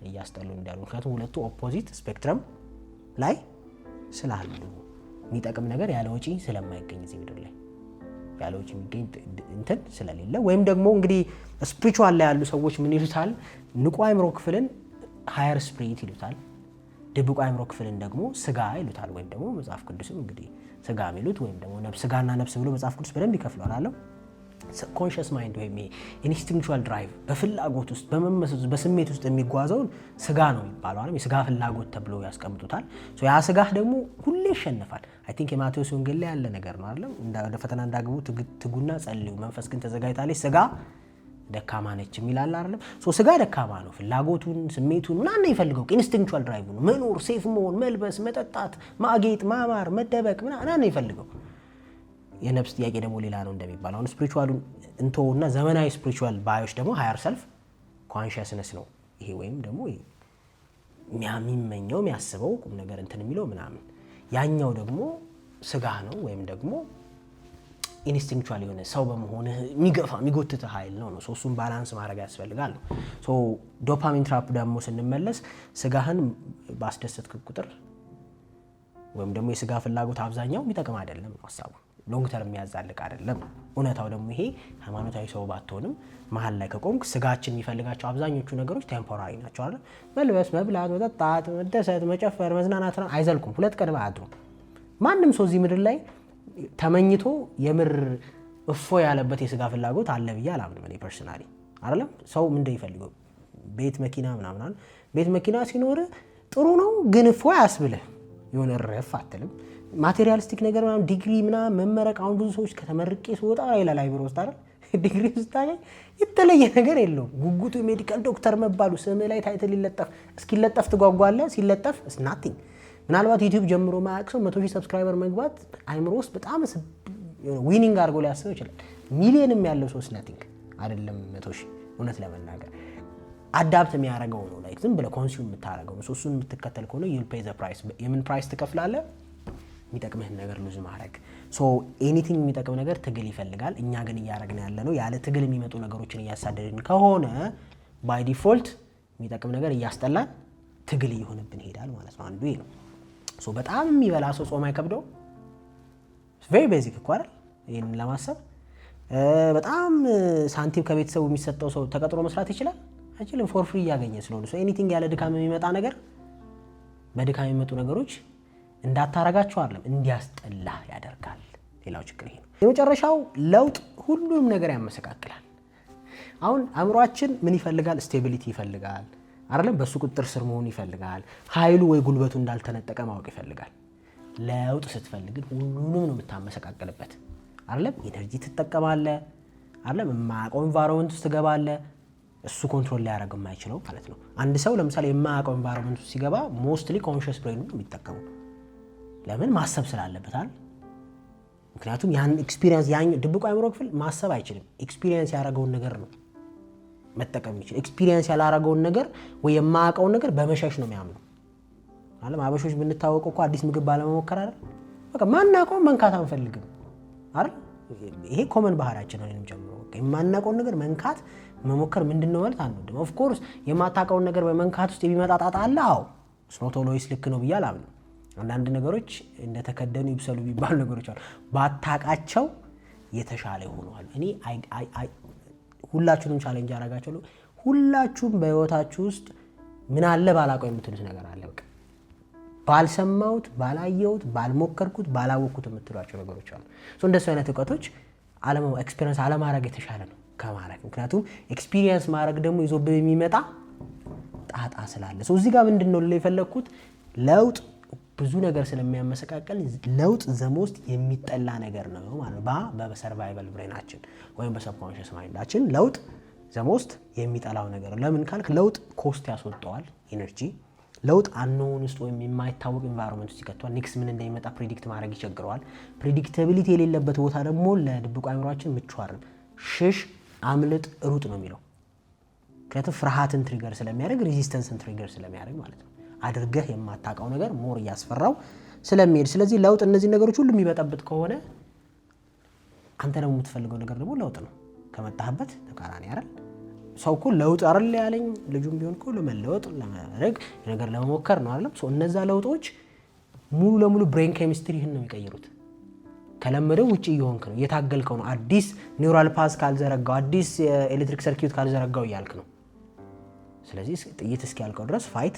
እያስጠሉን እንዳሉ፣ ምክንያቱም ሁለቱ ኦፖዚት ስፔክትረም ላይ ስላሉ የሚጠቅም ነገር ያለ ወጪ ስለማይገኝ እዚህ ምድር ላይ ያለ ወጪ የሚገኝ እንትን ስለሌለ፣ ወይም ደግሞ እንግዲህ ስፒሪቹዋል ላይ ያሉ ሰዎች ምን ይሉታል? ንቁ አእምሮ ክፍልን ሃየር ስፒሪት ይሉታል። ድብቁ አእምሮ ክፍልን ደግሞ ስጋ ይሉታል። ወይም ደግሞ መጽሐፍ ቅዱስም እንግዲህ ስጋ የሚሉት ወይም ደግሞ ስጋና ነፍስ ብሎ መጽሐፍ ቅዱስ በደንብ ይከፍለዋል አለው። ኮንሽስ ማይንድ ወይም ኢንስቲንክቹዋል ድራይቭ በፍላጎት ውስጥ በመመሰጥ በስሜት ውስጥ የሚጓዘውን ስጋ ነው የሚባለው አይደል? የስጋ ፍላጎት ተብሎ ያስቀምጡታል። ሶ ያ ስጋ ደግሞ ሁሌ ይሸነፋል። አይ ቲንክ የማቴዎስ ወንጌል ላይ ያለ ነገር ነው አይደል? ወደ ፈተና እንዳገቡ ትጉና ጸልዩ፣ መንፈስ ግን ተዘጋጅታለች፣ ስጋ ደካማ ነች የሚላል አይደል? ሶ ስጋ ደካማ ነው። ፍላጎቱን ስሜቱን ምናምን ይፈልገው ኢንስቲንክቹዋል ድራይቭ ነው። መኖር፣ ሴፍ መሆን፣ መልበስ፣ መጠጣት፣ ማጌጥ፣ ማማር፣ መደበቅ ምናምን ይፈልገው። የነፍስ ጥያቄ ደግሞ ሌላ ነው እንደሚባለው። አሁን ስፒሪቹዋሉን እንተውና ዘመናዊ ስፒሪቹዋል ባዮች ደግሞ ሃየር ሰልፍ ኮንሺየስነስ ነው ይሄ፣ ወይም ደግሞ የሚመኘው የሚያስበው ቁም ነገር እንትን የሚለው ምናምን። ያኛው ደግሞ ስጋ ነው ወይም ደግሞ ኢንስቲንክቹዋል የሆነ ሰው በመሆንህ የሚገፋ የሚጎትት ኃይል ነው ነው። እሱን ባላንስ ማድረግ ያስፈልጋል ነው። ሶ ዶፓሚን ትራፕ ደግሞ ስንመለስ ስጋህን ባስደሰትክ ቁጥር ወይም ደግሞ የስጋ ፍላጎት አብዛኛው የሚጠቅም አይደለም ነው ሐሳቡ። ሎንግ ተርም የሚያዛልቅ አይደለም። እውነታው ደግሞ ይሄ ሃይማኖታዊ ሰው ባትሆንም መሀል ላይ ከቆምክ ስጋችን የሚፈልጋቸው አብዛኞቹ ነገሮች ቴምፖራሪ ናቸው አይደል? መልበስ፣ መብላት፣ መጠጣት፣ መደሰት፣ መጨፈር፣ መዝናናት አይዘልቁም። 2 ቀን አያድሩም። ማንም ሰው እዚህ ምድር ላይ ተመኝቶ የምር እፎ ያለበት የስጋ ፍላጎት አለ ብዬ አላምንም እኔ ፐርሰናሊ አይደለም። ሰው ምንድን ይፈልገው? ቤት መኪና ምናምን። ቤት መኪና ሲኖር ጥሩ ነው፣ ግን እፎ ያስብልህ የሆነ ረፍ አትልም። ማቴሪያሊስቲክ ነገር ምናምን ዲግሪ ምናምን መመረቅ። አሁን ብዙ ሰዎች ከተመርቄ ስወጣ ይላል አይብሮ ውስጥ አይደል ዲግሪ ስታገኝ የተለየ ነገር የለውም። ጉጉቱ ሜዲካል ዶክተር መባሉ ስም ላይ ታይትል ይለጠፍ እስኪለጠፍ ትጓጓለህ። ሲለጠፍ ናቲንግ። ምናልባት ዩቲዩብ ጀምሮ ማያውቅ ሰው 100,000 ሰብስክራይበር መግባት አይምሮ ውስጥ በጣም ዊኒንግ አድርጎ ሊያስበው ይችላል። ሚሊየንም ያለው ሰው ናቲንግ አይደለም 100,000 እውነት ለመናገር አዳፕት የሚያደርገው ነው። ላይክ ዝም ብለህ ኮንሱም የምታደርገው ነው። እሱን የምትከተል ከሆነ you'll pay the price። የምን ፕራይስ ትከፍላለህ? የሚጠቅምህን ነገር ሉዝ ማድረግ። ሶ ኤኒቲንግ የሚጠቅም ነገር ትግል ይፈልጋል። እኛ ግን እያደረግን ያለ ነው ያለ ትግል የሚመጡ ነገሮችን እያሳደድን ከሆነ ባይ ዲፎልት የሚጠቅም ነገር እያስጠላን ትግል እየሆነብን ይሄዳል ማለት ነው። አንዱ ይሄ ነው። ሶ በጣም የሚበላ ሰው ጾም አይከብደው። ቬሪ ቤዚክ እኮ አይደል? ይሄንን ለማሰብ በጣም ሳንቲም ከቤተሰቡ የሚሰጠው ሰው ተቀጥሮ መስራት ይችላል አይችልም? ፎር ፍሪ እያገኘ ስለሆነ ሶ ኤኒቲንግ ያለ ድካም የሚመጣ ነገር በድካም የሚመጡ ነገሮች እንዳታረጋቸው አይደለም እንዲያስጠላ ያደርጋል። ሌላው ችግር ይሄ ነው። የመጨረሻው ለውጥ ሁሉም ነገር ያመሰቃቅላል። አሁን አእምሯችን ምን ይፈልጋል? ስቴቢሊቲ ይፈልጋል አይደለም? በሱ ቁጥጥር ስር መሆን ይፈልጋል። ኃይሉ ወይ ጉልበቱ እንዳልተነጠቀ ማወቅ ይፈልጋል። ለውጥ ስትፈልግ ሁሉንም ነው የምታመሰቃቅልበት አይደለም? ኢነርጂ ትጠቀማለህ አይደለም? የማያውቀው ኢንቫይሮንመንት ውስጥ ትገባለህ። እሱ ኮንትሮል ሊያደርግ የማይችለው ማለት ነው። አንድ ሰው ለምሳሌ የማያውቀው ኢንቫይሮንመንት ውስጥ ሲገባ ሞስትሊ ኮንሺየስ ብሬን ነው የሚጠቀመው። ለምን? ማሰብ ስላለበት አይደል? ምክንያቱም ያን ኤክስፒሪየንስ ያን ድብቁ አእምሮ ክፍል ማሰብ አይችልም። ኤክስፒሪየንስ ያደረገውን ነገር ነው መጠቀም የሚችል። ኤክስፒሪየንስ ያላረገውን ነገር ወይ የማያውቀውን ነገር በመሸሽ ነው የሚያምነው አይደል? አበሾች ብንታወቀው እኮ አዲስ ምግብ ባለመሞከር አይደል? በቃ ማናውቀውን መንካት አንፈልግም አይደል? ይሄ ኮመን ባህሪያችን ነው። እኔንም ጨምሮ የማናውቀውን ነገር መንካት መሞከር ምንድነው ማለት አንወድም። ኦፍ ኮርስ የማታውቀውን ነገር በመንካት ውስጥ የሚመጣ ጣጣ አለ። አዎ ስኖቶሎይስ ልክ ነው ብዬ አላምንም። አንዳንድ ነገሮች እንደተከደኑ ይብሰሉ ቢባሉ ነገሮች አሉ። ባታውቃቸው የተሻለ ይሆናሉ። እኔ ሁላችሁንም ቻሌንጅ አደርጋችኋለሁ። ሁላችሁም በህይወታችሁ ውስጥ ምን አለ ባላውቀው የምትሉት ነገር አለ። በቃ ባልሰማሁት፣ ባላየሁት፣ ባልሞከርኩት፣ ባላወቅኩት የምትሏቸው ነገሮች አሉ። እንደሱ አይነት እውቀቶች ኤክስፒሪየንስ አለማድረግ የተሻለ ነው ከማድረግ። ምክንያቱም ኤክስፒሪየንስ ማድረግ ደግሞ ይዞብህ የሚመጣ ጣጣ ስላለ እዚህ ጋር ምንድነው የፈለግኩት ለውጥ ብዙ ነገር ስለሚያመሰቃቀል ለውጥ ዘሞስት የሚጠላ ነገር ነው ማለት በሰርቫይቫል ብሬናችን ወይም በሰብኮንሺየስ ማይንዳችን ለውጥ ዘሞስት የሚጠላው ነገር ነው። ለምን ካልክ ለውጥ ኮስት ያስወጣዋል ኢነርጂ። ለውጥ አንኖን ውስጥ ወይም የማይታወቅ ኢንቫይሮንመንት ውስጥ ይከቷል። ኔክስት ምን እንደሚመጣ ፕሪዲክት ማድረግ ይቸግረዋል። ፕሪዲክታቢሊቲ የሌለበት ቦታ ደግሞ ለድብቁ አእምሯችን ምቹ አይደለም። ሽሽ፣ አምልጥ፣ ሩጥ ነው የሚለው። ምክንያቱም ፍርሃትን ትሪገር ስለሚያደርግ ሬዚስተንስን ትሪገር ስለሚያደርግ ማለት ነው። አድርገህ የማታውቀው ነገር ሞር እያስፈራው ስለሚሄድ፣ ስለዚህ ለውጥ እነዚህ ነገሮች ሁሉ የሚበጠብጥ ከሆነ አንተ ደግሞ የምትፈልገው ነገር ደግሞ ለውጥ ነው። ከመጣህበት ተቃራኒ አይደል? ሰው እኮ ለውጥ አይደል ያለኝ ልጁም ቢሆን እኮ ለመለወጥ ለማድረግ ነገር ለመሞከር ነው አይደለም? እነዛ ለውጦች ሙሉ ለሙሉ ብሬን ኬሚስትሪህን ነው የሚቀይሩት። ከለመደው ውጪ እየሆንክ ነው፣ እየታገልከው ነው። አዲስ ኒውራል ፓዝ ካልዘረጋው፣ አዲስ የኤሌክትሪክ ሰርኪዩት ካልዘረጋው እያልክ ነው። ስለዚህ ጥይት እስኪያልቀው ድረስ ፋይት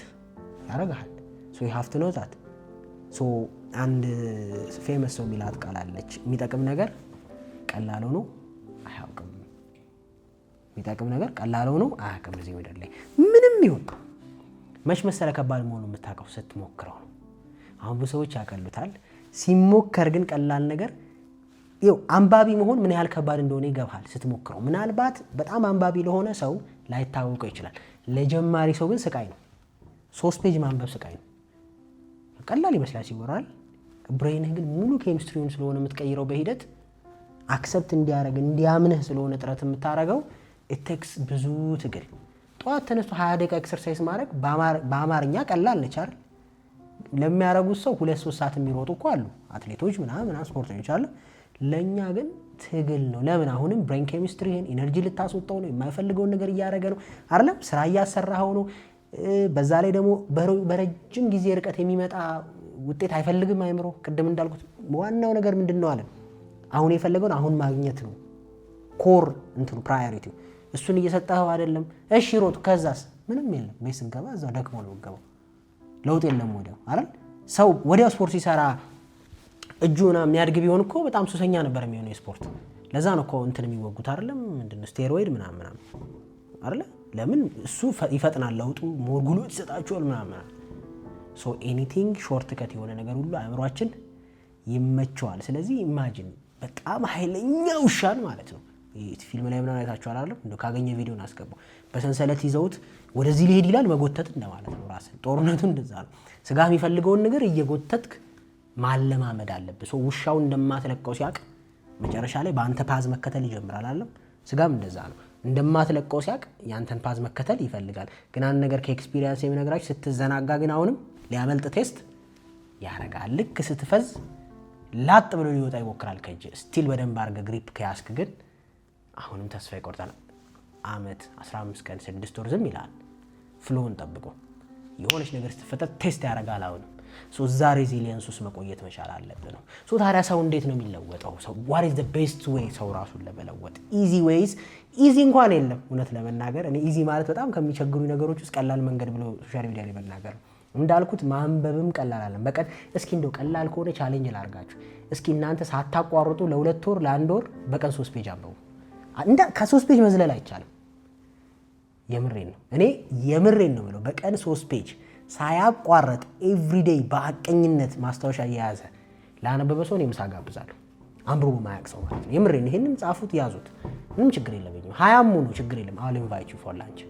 ያረጋል። ሶ you have to know that። ሶ አንድ ፌመስ ሰው ሚላት ቃል አለች። የሚጠቅም ነገር ቀላል ሆኖ አያውቅም። የሚጠቅም ነገር ቀላል ሆኖ አያውቅም። እዚህ ምድር ላይ ምንም ይሁን መች መሰለ ከባድ መሆኑ የምታውቀው ስትሞክረው ነው። አሁን ብዙ ሰዎች ያቀሉታል። ሲሞከር ግን ቀላል ነገር ይኸው አንባቢ መሆን ምን ያህል ከባድ እንደሆነ ይገባል ስትሞክረው። ምናልባት በጣም አንባቢ ለሆነ ሰው ላይታወቀው ይችላል። ለጀማሪ ሰው ግን ስቃይ ነው። 3 ፔጅ ማንበብ ስቃይ ነው። ቀላል ይመስላል ሲወራል። ብሬንህ ግን ሙሉ ኬሚስትሪውን ስለሆነ የምትቀይረው በሂደት አክሰፕት እንዲያደርግ እንዲያምንህ ስለሆነ ጥረት የምታደርገው ኢቴክስ ብዙ ትግል። ጠዋት ተነስቶ 20 ደቂቃ ኤክሰርሳይዝ ማድረግ በአማርኛ ቀላል ነች አይደል? ለሚያደርጉት ሰው 2-3 ሰዓት የሚሮጡ እኮ አሉ አትሌቶች ምናምን ስፖርተኞች አሉ። ለኛ ግን ትግል ነው። ለምን? አሁንም ብሬን ኬሚስትሪህን ኢነርጂ ልታስወጣው ነው። የማይፈልገውን ነገር እያደረገ ነው አይደለም? ስራ እያሰራኸው ነው። በዛ ላይ ደግሞ በረጅም ጊዜ ርቀት የሚመጣ ውጤት አይፈልግም አይምሮ ቅድም እንዳልኩት ዋናው ነገር ምንድነው አለ አሁን የፈለገውን አሁን ማግኘት ነው ኮር እንትኑ ፕራዮሪቲ እሱን እየሰጠኸው አይደለም እሺ ሮጥ ከዛስ ምንም የለም ቤት ስንገባ እዛው ደክሞ ነው ገባው ለውጥ የለም ወዲያው አይደል ሰው ወዲያው ስፖርት ሲሰራ እጁና የሚያድግ ቢሆን እኮ በጣም ሱሰኛ ነበር የሚሆነው ስፖርት ለዛ ነው እኮ እንትን የሚወጉት አይደለም ምንድነው ስቴሮይድ ምናምን አይደል ለምን እሱ ይፈጥናል ለውጡ ሞር ጉልበት ይሰጣቸዋል ምናምን ሶ ኤኒቲንግ ሾርት ከት የሆነ ነገር ሁሉ አእምሮአችን ይመቸዋል ስለዚህ ኢማጂን በጣም ኃይለኛ ውሻን ማለት ነው ፊልም ላይ ምናምን አይታችኋል አይደል እንደ ካገኘ ቪዲዮን አስገባው በሰንሰለት ይዘውት ወደዚህ ሊሄድ ይላል መጎተት እንደማለት ነው ራስን ጦርነቱ እንደዛ ነው ስጋ የሚፈልገውን ነገር እየጎተትክ ማለማመድ አለበት ሶ ውሻው እንደማትለቀው ሲያቅ መጨረሻ ላይ በአንተ ፓዝ መከተል ይጀምራል አይደል ስጋም እንደዛ ነው እንደማትለቀው ሲያቅ ያንተን ፓዝ መከተል ይፈልጋል ግን አንድ ነገር ከኤክስፒሪየንስ የሚነግራችሁ ስትዘናጋ ግን አሁንም ሊያመልጥ ቴስት ያረጋል ልክ ስትፈዝ ላጥ ብሎ ሊወጣ ይሞክራል ከእጅ ስቲል በደንብ አርገ ግሪፕ ከያስክ ግን አሁንም ተስፋ ይቆርጣል አመት 15 ቀን 6 ወር ዝም ይላል ፍሎውን ጠብቆ የሆነች ነገር ስትፈጠር ቴስት ያረጋል አሁንም ሶ ዛ ሬዚሊየንስ ውስጥ መቆየት መቻል አለበት ነው ሶ ታዲያ ሰው እንዴት ነው የሚለወጠው ሰው what is the best way ሰው ራሱን ለመለወጥ ኢዚ ዌይስ ኢዚ እንኳን የለም እውነት ለመናገር እኔ ኢዚ ማለት በጣም ከሚቸግሩ ነገሮች ውስጥ ቀላል መንገድ ብሎ ሶሻል ሚዲያ ላይ መናገር እንዳልኩት ማንበብም ቀላል አይደለም በቀን እስኪ እንደው ቀላል ከሆነ ቻሌንጅ ላርጋችሁ እስኪ እናንተ ሳታቋርጡ ለ2 ወር ለ1 ወር በቀን 3 ፔጅ አንብቡ እንዳ ከ3 ፔጅ መዝለል አይቻልም የምሬን ነው እኔ የምሬን ነው ብለው በቀን 3 ፔጅ ሳያቋርጥ ኤቭሪዴይ በአቀኝነት ማስታወሻ ያያዘ ላነበበ ሰው ነው ምሳጋብዛለሁ አንብሮ ማያቅሰው ማለት ነው የምሬን ይሄንን ጻፉት ያዙት ምንም ችግር የለብኝም 20 ሙሉ ችግር የለም I'll invite you for lunch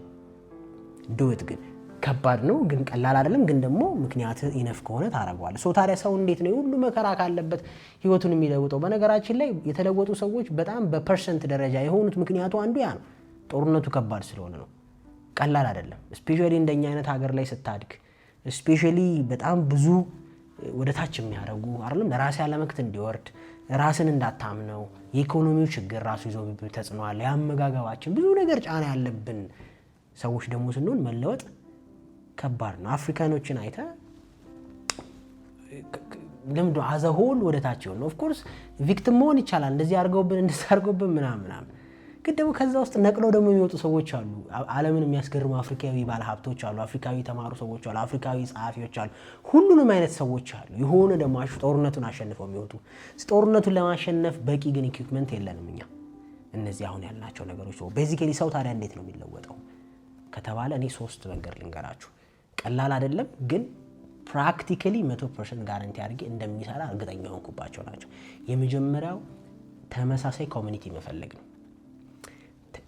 do it ግን ከባድ ነው ግን ቀላል አይደለም ግን ደግሞ ምክንያት ኢነፍ ከሆነ ታረጋዋለህ ሶ ታዲያ ሰው እንዴት ነው ሁሉ መከራ ካለበት ህይወቱን የሚለውጠው በነገራችን ላይ የተለወጡ ሰዎች በጣም በፐርሰንት ደረጃ የሆኑት ምክንያቱ አንዱ ያ ነው ጦርነቱ ከባድ ስለሆነ ነው ቀላል አይደለም ስፔሻሊ እንደኛ አይነት ሀገር ላይ ስታድግ ስፔሻሊ በጣም ብዙ ወደታች የሚያረጉ አይደለም ለራስ ያለመክት እንዲወርድ ራስን እንዳታምነው የኢኮኖሚው ችግር ራሱ ይዞ ተጽኗል ያመጋጋባችን ብዙ ነገር ጫና ያለብን ሰዎች ደግሞ ስንሆን መለወጥ ከባድ ነው አፍሪካኖችን አይተ ለምዶ አዘሆል ወደታች ነው ኦፍ ኮርስ ቪክቲም መሆን ይቻላል እንደዚህ አርገውብን ምናምን ግን ደግሞ ከዛ ውስጥ ነቅለው ደግሞ የሚወጡ ሰዎች አሉ ዓለምን የሚያስገርሙ አፍሪካዊ ባለሀብቶች አሉ አፍሪካዊ ተማሩ ሰዎች አሉ አፍሪካዊ ጻፊዎች አሉ ሁሉንም አይነት ሰዎች አሉ የሆነ ደግሞ ጦርነቱን አሸንፈው የሚወጡ ጦርነቱን ለማሸነፍ በቂ ግን ኢኩዊፕመንት የለንም እኛ እነዚህ አሁን ያልናቸው ነገሮች ቤዚካሊ ሰው ታዲያ እንዴት ነው የሚለወጠው ከተባለ እኔ 3 መንገድ ልንገራችሁ ቀላል አይደለም ግን ፕራክቲካሊ 100% ጋራንቲ አድርጌ እንደሚሰራ እርግጠኛ ሆንኩባቸው ናቸው የመጀመሪያው ተመሳሳይ ኮሚኒቲ መፈለግ ነው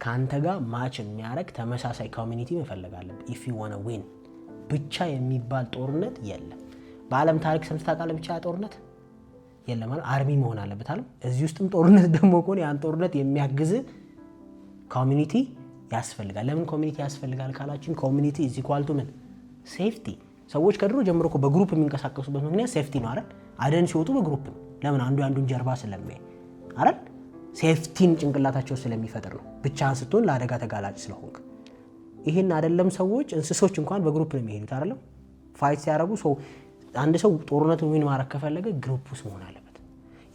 ካንተ ጋር ማች የሚያረግ ተመሳሳይ ኮሚኒቲ መፈለግ አለበት if you want to win ብቻ የሚባል ጦርነት የለም በአለም ታሪክ ሰምተህ ታውቃለህ ብቻ ጦርነት የለም ማለት አርሚ መሆን አለበት አይደል እዚህ ውስጥም ጦርነት ደግሞ ቆን ያን ጦርነት የሚያግዝ ኮሚኒቲ ያስፈልጋል ለምን ኮሚኒቲ ያስፈልጋል ካላችን ኮሚኒቲ is equal to ምን ሴፍቲ ሰዎች ከድሮ ጀምሮ እኮ በግሩፕ የሚንቀሳቀሱበት ምክንያት ሴፍቲ ነው አይደል አደን ሲወጡ በግሩፕ ለምን አንዱ አንዱን ጀርባ ስለሚያይ አይደል ሴፍቲን ጭንቅላታቸው ስለሚፈጥር ነው ብቻህን ስትሆን ለአደጋ ተጋላጭ ስለሆንክ ይሄን አይደለም ሰዎች እንስሶች እንኳን በግሩፕ ነው የሚሄዱት አይደለም ፋይት ሲያረጉ ሰው አንድ ሰው ጦርነቱን ምን ማረክ ከፈለገ ግሩፕ ውስጥ መሆን አለበት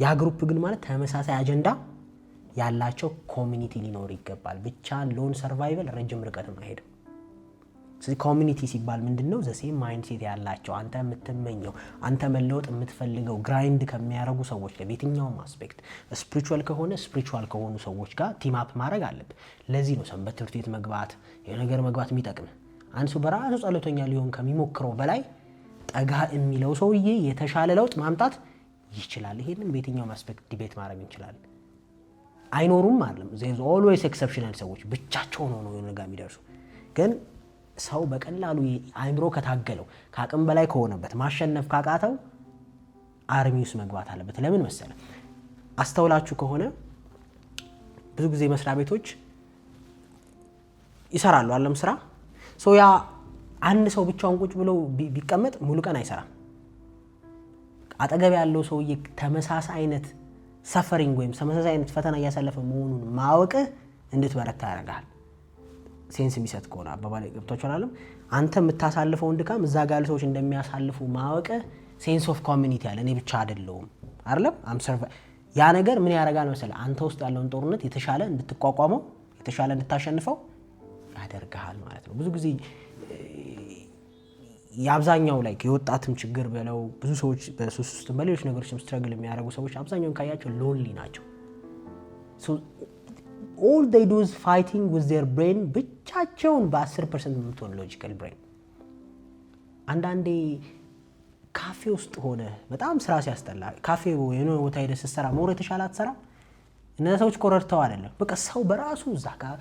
ያ ግሩፕ ግን ማለት ተመሳሳይ አጀንዳ ያላቸው ኮሚኒቲ ሊኖር ይገባል ብቻን ሎን ሰርቫይቫል ረጅም ርቀት ማይሄድ ስለዚህ ኮሚኒቲ ሲባል ምንድነው ዘ ሴም ማይንድሴት ያላቸው አንተ የምትመኘው አንተ መለወጥ የምትፈልገው ግራይንድ ከሚያረጉ ሰዎች ጋር በየትኛውም አስፔክት ስፒሪቹዋል ከሆነ ስፒሪቹዋል ከሆኑ ሰዎች ጋር ቲም አፕ ማድረግ አለበት ለዚህ ነው ሰንበት ትምህርት ቤት መግባት የነገር መግባት የሚጠቅም አንሱ በራሱ ጸሎተኛ ሊሆን ከሚሞክረው በላይ ጠጋ የሚለው ሰውዬ የተሻለ ለውጥ ማምጣት ይችላል ይሄንን በየትኛውም አስፔክት ዲቤት ማድረግ እንችላለን አይኖሩም አይደለም there is always exceptional ሰዎች ብቻቸውን ሆነው የነጋ የሚደርሱ ግን ሰው በቀላሉ አይምሮ ከታገለው ካቅም በላይ ከሆነበት ማሸነፍ ካቃተው አርሚውስ መግባት አለበት ለምን መሰለ አስተውላችሁ ከሆነ ብዙ ጊዜ መስሪያ ቤቶች ይሰራሉ አለም ስራ ሶ ያ አንድ ሰው ብቻውን ቁጭ ብሎ ቢቀመጥ ሙሉ ቀን አይሰራም አጠገብ ያለው ሰውዬ ተመሳሳይ አይነት ሰፈሪንግ ወይም ተመሳሳይ አይነት ፈተና ያሳለፈ መሆኑን ማወቅ እንድትበረታ ያደርጋል ሴንስ የሚሰጥ ከሆነ አባባል ገብቷችኋል አንተ የምታሳልፈው እንድካም እዛ ጋር ሰዎች እንደሚያሳልፉ ማወቅ ሴንስ ኦፍ ኮሚኒቲ አለ። እኔ ብቻ አይደለሁም አይደለም ያ ነገር ምን ያደርጋል መሰለህ አንተ ውስጥ ያለውን ጦርነት የተሻለ እንድትቋቋመው የተሻለ እንድታሸንፈው ያደርጋል ማለት ነው። ብዙ ጊዜ የአብዛኛው ላይ የወጣትም ችግር በለው ብዙ ሰዎች በሱስ ውስጥ በሌሎች ነገሮችም ስትራግል የሚያደርጉ ሰዎች አብዛኛውን ካያቸው ሎንሊ ናቸው። so all they do is fighting with their brain ብቻቸውን በ10% የምትሆን ሎጂካል ብሬን። አንዳንዴ ካፌ ውስጥ ሆነ በጣም ስራ ሲያስጠላ ካፌ የሆነ ቦታ ሄደህ ስትሰራ ሞር የተሻለ አትሰራ። እነዛ ሰዎች ኮረርተው አይደለም በቃ ሰው በራሱ እዛ ጋር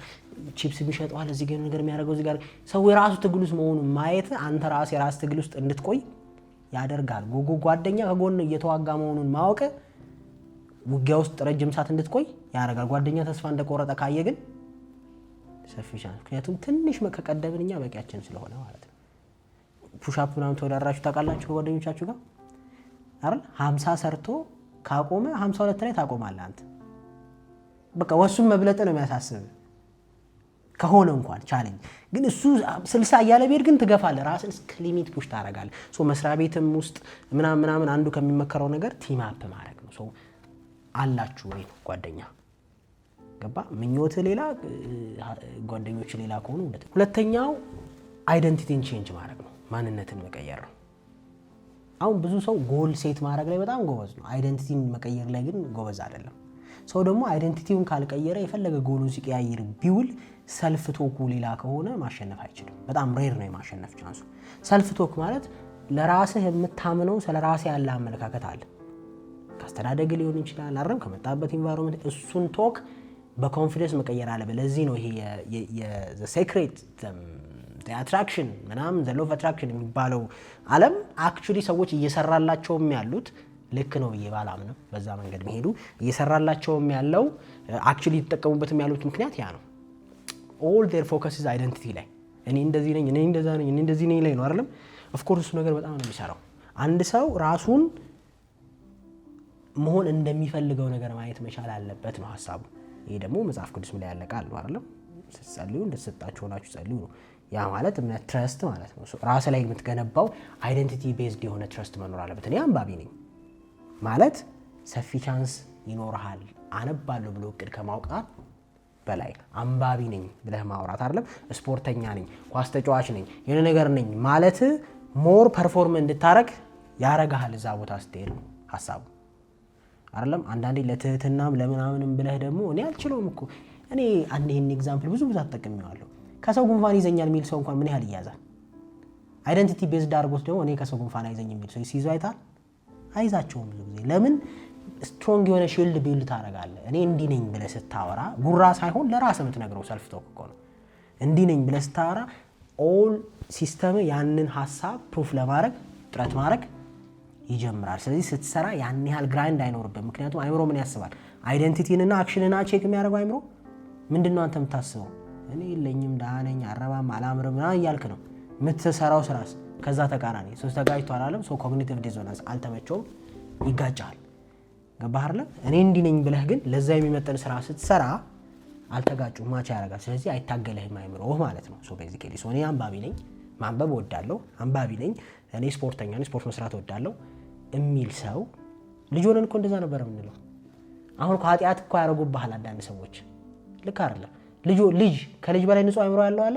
ቺፕስ የሚሸጠው አለ እዚህ ጋር ነገር የሚያደርገው እዚህ ጋር ሰው የራሱ ትግል ውስጥ መሆኑን ማየት አንተ ራስ የራስ ትግል ውስጥ እንድትቆይ ያደርጋል። ጓደኛ ከጎን እየተዋጋ መሆኑን ማወቅ ውጊያ ውስጥ ረጅም ሰዓት እንድትቆይ ያደርጋል። ጓደኛ ተስፋ እንደቆረጠ ካየ ግን ሰፊ ቻንስ ምክንያቱም ትንሽ ከቀደብን እኛ በቂያችን ስለሆነ ማለት ነው። ፑሽ አፕ ምናምን ተወዳድራችሁ ታውቃላችሁ ከጓደኞቻችሁ ጋር አይደል? 50 ሰርቶ ካቆመ 52 ላይ ታቆማለህ አንተ። በቃ ወሱን መብለጥ ነው የሚያሳስብ ከሆነ እንኳን ቻሌንጅ ግን እሱ 60 እያለ ቢሄድ ግን ትገፋለህ ራስን እስከ ሊሚት ፑሽ ታደርጋለህ። ሶ መስሪያ ቤትም ውስጥ ምናምን አንዱ ከሚመከረው ነገር ቲም አፕ ማድረግ ነው። ሶ አላችሁ ወይ ጓደኛ ገባ ምኞት ሌላ ጓደኞች ሌላ ከሆኑ ሁለተኛው አይደንቲቲን ቼንጅ ማድረግ ነው፣ ማንነትን መቀየር ነው። አሁን ብዙ ሰው ጎል ሴት ማድረግ ላይ በጣም ጎበዝ ነው፣ አይደንቲቲን መቀየር ላይ ግን ጎበዝ አይደለም። ሰው ደግሞ አይደንቲቲውን ካልቀየረ የፈለገ ጎሉን ሲቀያይር ቢውል ሰልፍ ቶኩ ሌላ ከሆነ ማሸነፍ አይችልም። በጣም ሬር ነው የማሸነፍ ቻንሱ። ሰልፍ ቶክ ማለት ለራስህ የምታምነው ስለራስህ ያለ አመለካከት አለ። ካስተዳደግ ሊሆን ይችላል አይደል? ከመጣበት ኢንቫይሮንመንት እሱን ቶክ በኮንፊደንስ መቀየር አለበት። ለዚህ ነው ይሄ ዘ ሴክሬት ዘ አትራክሽን ምናምን ዘ ሎቭ አትራክሽን የሚባለው ዓለም አክቹሊ ሰዎች እየሰራላቸውም ያሉት ልክ ነው ብዬ ባላምንም በዛ መንገድ መሄዱ እየሰራላቸውም ያለው አክቹሊ ይተጠቀሙበትም ያሉት ምክንያት ያ ነው። all their focus is identity ላይ እኔ እንደዚህ ነኝ እኔ እንደዛ ነኝ እኔ እንደዚህ ነኝ ላይ ነው አይደለም? ኦፍ ኮርስ እሱ ነገር በጣም ነው የሚሰራው። አንድ ሰው ራሱን መሆን እንደሚፈልገው ነገር ማየት መቻል አለበት ነው ሐሳቡ። ይሄ ደግሞ መጽሐፍ ቅዱስ ላይ ያለ ቃል ነው አይደለም? ስትጸልዩ እንደተሰጣችሁ ሆናችሁ ጸልዩ ነው። ያ ማለት እምነት ትረስት ማለት ነው። ራስ ላይ የምትገነባው አይደንቲቲ ቤዝድ የሆነ ትረስት መኖር አለበት። እኔ አንባቢ ነኝ ማለት ሰፊ ቻንስ ይኖርሃል። አነባለሁ ብሎ እቅድ ከማውቃት በላይ አንባቢ ነኝ ብለህ ማውራት አይደለም? ስፖርተኛ ነኝ፣ ኳስ ተጫዋች ነኝ፣ የሆነ ነገር ነኝ ማለት ሞር ፐርፎርም እንድታረግ ያረጋሃል እዛ ቦታ ስትሄድ ነው ሐሳቡ አይደለም? አንዳንዴ ለትህትናም ለምናምንም ብለህ ደግሞ እኔ አልችለውም እኮ እኔ አንድ ይሄን ኤግዛምፕል ብዙ ተጠቅሜዋለሁ። ከሰው ጉንፋን ይዘኛል የሚል ሰው እንኳን ምን ያህል ይያዛል? አይደንቲቲ ቤዝድ አድርጎት ደግሞ እኔ ከሰው ጉንፋን አይዘኝ የሚል ሰው ሲይዙ አይታል? አይዛቸውም ብዙ ጊዜ። ለምን? ስትሮንግ የሆነ ሺልድ ቢልድ ታደርጋለህ። እኔ እንዲህ ነኝ ብለህ ስታወራ ጉራ ሳይሆን ለራስህ የምትነግረው ሰልፍ ቶክ እኮ ነው። እንዲህ ነኝ ብለህ ስታወራ ኦል ሲስተም ያንን ሐሳብ ፕሩፍ ለማድረግ ጥረት ማድረግ ይጀምራል። ስለዚህ ስትሰራ ያን ያህል ግራይንድ አይኖርብም። ምክንያቱም አይምሮ ምን ያስባል? አይደንቲቲንና አክሽንና ቼክ የሚያደርገው አይምሮ ምንድነው አንተ የምታስበው? እኔ የለኝም ደህና ነኝ አረባም አላምርም ምናምን እያልክ ነው የምትሰራው ስራስ ከዛ ተቃራኒ ሶስት ተጋጭቷል አለም ሶ ኮግኒቲቭ ዲሶናንስ አልተመቸውም፣ ይጋጫል። ገባህ አይደል? እኔ እንዲህ ነኝ ብለህ ግን ለዛ የሚመጥን ስራ ስትሰራ አልተጋጩም፣ ማች ያደርጋል። ስለዚህ አይታገልህም አይምሮህ ማለት ነው። ሶ ቤዚካሊ ሶ እኔ አንባቢ ነኝ፣ ማንበብ እወዳለሁ፣ አንባቢ ነኝ፣ እኔ ስፖርተኛ ነኝ፣ ስፖርት መስራት እወዳለሁ የሚል ሰው ልጅ ሆነን እኮ እንደዛ ነበር የምንለው። አሁን እኮ ኃጢአት እኮ ያደርጉብሃል አንዳንድ ሰዎች። ልክ አይደለም? ልጅ ከልጅ በላይ ንጹህ አይምሮ ያለው አለ።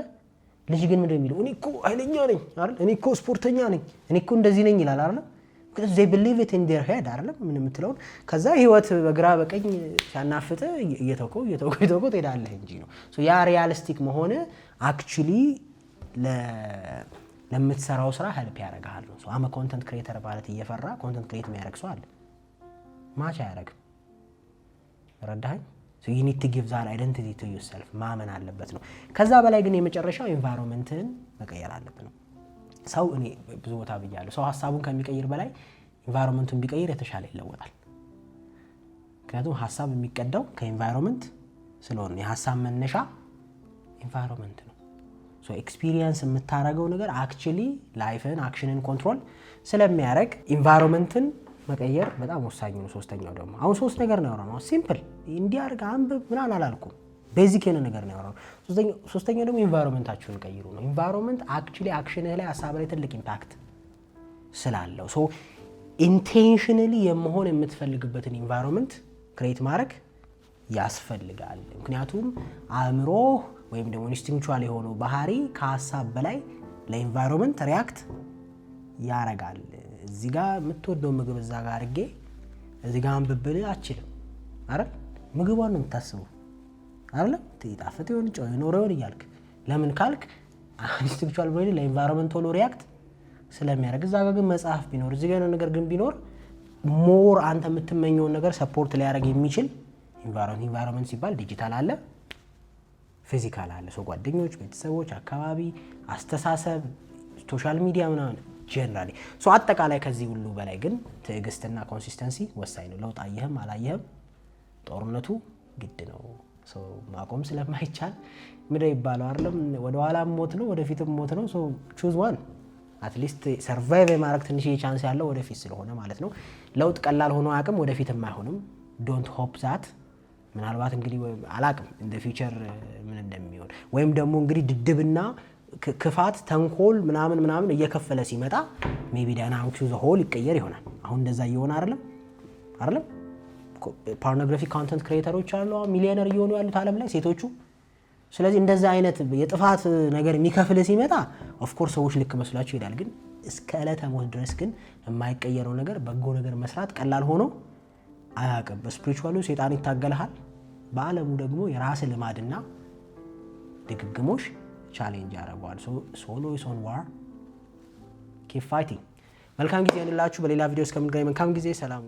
ልጅ ግን ምንድነው የሚለው? እኔ እኮ ኃይለኛ ነኝ አይደል? እኔ እኮ ስፖርተኛ ነኝ፣ እኔ እኮ እንደዚህ ነኝ ይላል አይደል? because they believe it in their head አይደል? ምን የምትለው ከዛ ህይወት በግራ በቀኝ ሲያናፍጥ እየተወከው ትሄዳለህ እንጂ ነው። ሶ ያ ሪያሊስቲክ መሆን አክቹሊ ለምትሰራው ስራ ሄልፕ ያደርጋል ነው። ሶ አመ ኮንተንት ክሬተር ማለት እየፈራ ኮንተንት ክሬት የሚያደርግ ሰው አለ ማች አያደርግም። ረዳኸኝ? so you need to give that identity to yourself ማመን አለበት ነው። ከዛ በላይ ግን የመጨረሻው ኢንቫይሮንመንትን መቀየር አለበት ነው። ሰው እኔ ብዙ ቦታ ብያለሁ፣ ሰው ሐሳቡን ከሚቀይር በላይ ኢንቫይሮንመንቱን ቢቀይር የተሻለ ይለወጣል። ምክንያቱም ሐሳብ የሚቀዳው ከኢንቫይሮንመንት ስለሆነ የሐሳብ መነሻ ኢንቫይሮንመንት ነው። ሶ ኤክስፒሪየንስ የምታረገው ነገር አክቹሊ ላይፍን አክሽንን ኮንትሮል ስለሚያደርግ ኢንቫይሮንመንትን መቀየር በጣም ወሳኝ ነው። ሶስተኛው ደግሞ አሁን ሶስት ነገር ነው ያወራነው። ሲምፕል እንዲያርግ አንብብ ምናምን አላልኩም፣ ቤዚክ የሆነ ነገር ነው ያወራነው። ሶስተኛው ደግሞ ኢንቫይሮንመንታችሁን ቀይሩ ነው። ኢንቫይሮንመንት አክቹሊ አክሽንህ ላይ ሐሳብ ላይ ትልቅ ኢምፓክት ስላለው ሶ ኢንቴንሽናሊ የመሆን የምትፈልግበትን ኢንቫይሮንመንት ክሬት ማድረግ ያስፈልጋል። ምክንያቱም አእምሮ ወይም ደግሞ ኢንስቲንክቹዋል የሆነው ባህሪ ከሀሳብ በላይ ለኢንቫይሮንመንት ሪያክት ያረጋል። እዚህ ጋር የምትወደው ምግብ እዛ ጋር አድርጌ እዚህ ጋር አንብብል አችልም አይደል? ምግቧን ነው የምታስበው አይደል? ትጣፍጥ ይሆን ጨው ይኖረው እያልክ ለምን ካልክ ኢንስቲንክቹዋል ብሬን ለኢንቫይሮንመንት ቶሎ ሪያክት ስለሚያደርግ እዛ ጋር ግን መጽሐፍ ቢኖር እዚህ ጋር ነገር ግን ቢኖር ሞር አንተ የምትመኘውን ነገር ሰፖርት ሊያደርግ የሚችል ኢንቫይሮንመንት ሲባል ዲጂታል አለ፣ ፊዚካል አለ። ሰው ጓደኞች፣ ቤተሰቦች፣ አካባቢ፣ አስተሳሰብ፣ ሶሻል ሚዲያ ምናምን ጀነራሊ አጠቃላይ ከዚህ ሁሉ በላይ ግን ትዕግስትና ኮንሲስተንሲ ወሳኝ ነው። ለውጥ አየህም አላየህም ጦርነቱ ግድ ነው። ማቆም ስለማይቻል ምንድን ይባለው አይደለም ወደ ኋላም ሞት ነው ወደፊትም ሞት ነው። ቹዝ ዋን አትሊስት ሰርቫይቭ የማድረግ ትንሽ ቻንስ ያለው ወደፊት ስለሆነ ማለት ነው። ለውጥ ቀላል ሆኖ አያውቅም፣ ወደፊትም አይሆንም። ዶንት ሆፕ ዛት ምናልባት እንግዲህ አላቅም እንደ ፊውቸር ምን እንደሚሆን ወይም ደግሞ እንግዲህ ድድብና ክፋት ተንኮል ምናምን እየከፈለ ሲመጣ ሜቢ ዳይናሚክሱ ዘ ሆል ይቀየር ይሆናል። አሁን እንደዛ እየሆነ አይደለም ፖርኖግራፊክ ኮንተንት ክሬተሮች አሉ ሚሊዮነር እየሆኑ ያሉት ዓለም ላይ ሴቶቹ። ስለዚህ እንደዛ አይነት የጥፋት ነገር የሚከፍል ሲመጣ ኦፍ ኮርስ ሰዎች ልክ መስሏቸው ይሄዳል። ግን እስከ ዕለተ ሞት ድረስ ግን የማይቀየረው ነገር በጎ ነገር መስራት ቀላል ሆኖ አያውቅም። በስፒሪቹዋሉ ሴጣን ይታገልሃል፣ በዓለሙ ደግሞ የራስ ልማድና ድግግሞሽ ቻሌንጅ ያደርገዋል። ሶሎ ኢዝ ኦን ዋር ኪፕ ፋይቲንግ። መልካም ጊዜ ይሁንላችሁ። በሌላ ቪዲዮ እስከምንገናኝ መልካም ጊዜ፣ ሰላም።